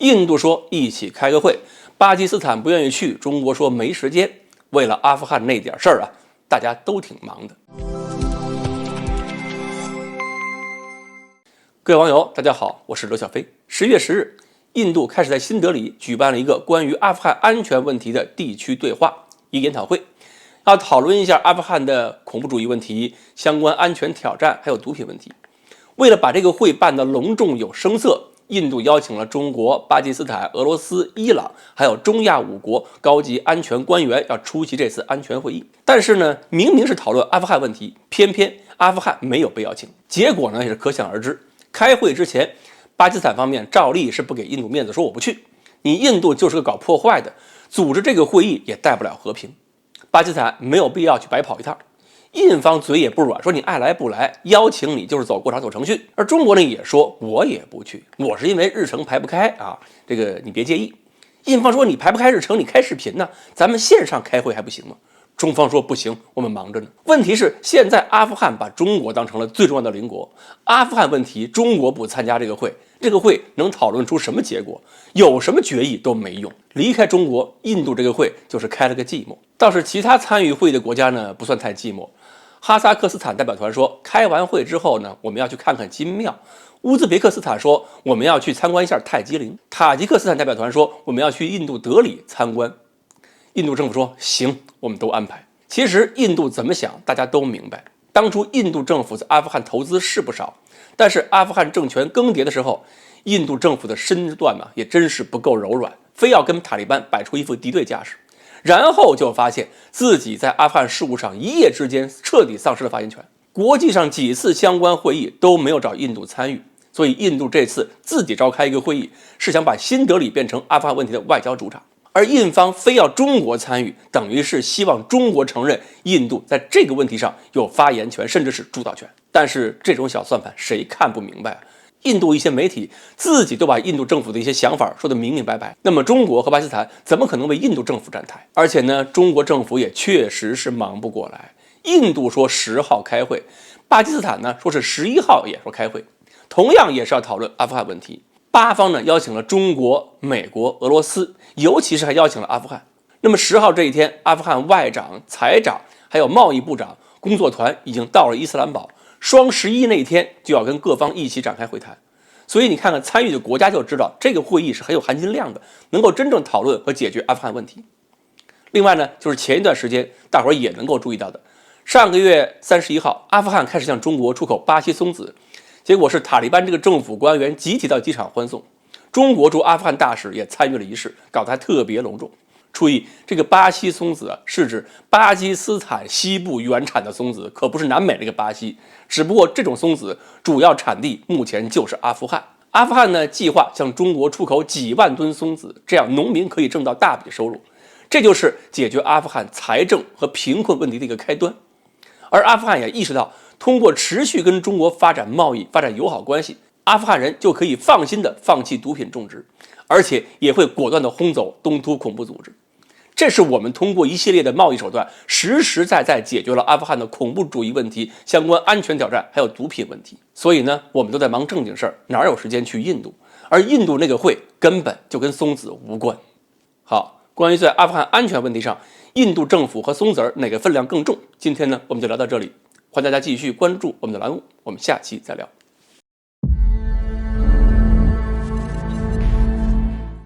印度说一起开个会，巴基斯坦不愿意去，中国说没时间。为了阿富汗那点事儿啊，大家都挺忙的。各位网友，大家好，我是刘小飞。10月10日，印度开始在新德里举办了一个关于阿富汗安全问题的地区对话研讨会，要讨论一下阿富汗的恐怖主义问题、相关安全挑战，还有毒品问题。为了把这个会办得隆重有声色，印度邀请了中国、巴基斯坦、俄罗斯、伊朗，还有中亚5国高级安全官员要出席这次安全会议。但是呢，明明是讨论阿富汗问题，偏偏阿富汗没有被邀请。结果呢，也是可想而知。开会之前，巴基斯坦方面照例是不给印度面子，说我不去。你印度就是个搞破坏的，组织这个会议也带不了和平。巴基斯坦没有必要去白跑一趟。印方嘴也不软，说你爱来不来，邀请你就是走过场走程序。而中国呢也说，我也不去，我是因为日程排不开啊，这个你别介意。印方说你排不开日程，你开视频呢，咱们线上开会还不行吗？中方说不行，我们忙着呢。问题是现在阿富汗把中国当成了最重要的邻国，阿富汗问题中国不参加这个会，这个会能讨论出什么结果？有什么决议都没用。离开中国，印度这个会就是开了个寂寞。倒是其他参与会的国家呢，不算太寂寞。哈萨克斯坦代表团说，开完会之后呢，我们要去看看金庙。乌兹别克斯坦说，我们要去参观一下泰姬陵。塔吉克斯坦代表团说，我们要去印度德里参观。印度政府说，行，我们都安排。其实印度怎么想，大家都明白。当初印度政府在阿富汗投资是不少，但是阿富汗政权更迭的时候，印度政府的身段呢，也真是不够柔软，非要跟塔利班摆出一副敌对架势。然后就发现自己在阿富汗事务上一夜之间彻底丧失了发言权，国际上几次相关会议都没有找印度参与，所以印度这次自己召开一个会议，是想把新德里变成阿富汗问题的外交主场，而印方非要中国参与，等于是希望中国承认印度在这个问题上有发言权，甚至是主导权。但是这种小算盘谁看不明白啊？印度一些媒体自己都把印度政府的一些想法说得明明白白，那么中国和巴基斯坦怎么可能为印度政府站台？而且呢，中国政府也确实是忙不过来。印度说10号开会，巴基斯坦呢说是11号也说开会，同样也是要讨论阿富汗问题。巴方呢邀请了中国、美国、俄罗斯，尤其是还邀请了阿富汗。那么10号这一天，阿富汗外长、财长还有贸易部长工作团已经到了伊斯兰堡。双11那天就要跟各方一起展开会谈，所以你看看参与的国家就知道这个会议是很有含金量的，能够真正讨论和解决阿富汗问题。另外呢，就是前一段时间大伙儿也能够注意到的，上个月31号，阿富汗开始向中国出口巴西松子，结果是塔利班这个政府官员集体到机场欢送，中国驻阿富汗大使也参与了仪式，搞得还特别隆重。注意，这个巴西松子是指巴基斯坦西部原产的松子，可不是南美那个巴西。只不过这种松子主要产地目前就是阿富汗。阿富汗呢，计划向中国出口几万吨松子，这样农民可以挣到大笔收入。这就是解决阿富汗财政和贫困问题的一个开端。而阿富汗也意识到，通过持续跟中国发展贸易、发展友好关系，阿富汗人就可以放心的放弃毒品种植，而且也会果断的轰走东突恐怖组织。这是我们通过一系列的贸易手段，实实在在解决了阿富汗的恐怖主义问题、相关安全挑战，还有毒品问题。所以呢，我们都在忙正经事儿，哪有时间去印度？而印度那个会根本就跟松子无关。好，关于在阿富汗安全问题上，印度政府和松子儿哪个分量更重？今天呢，我们就聊到这里，欢迎大家继续关注我们的栏目，我们下期再聊。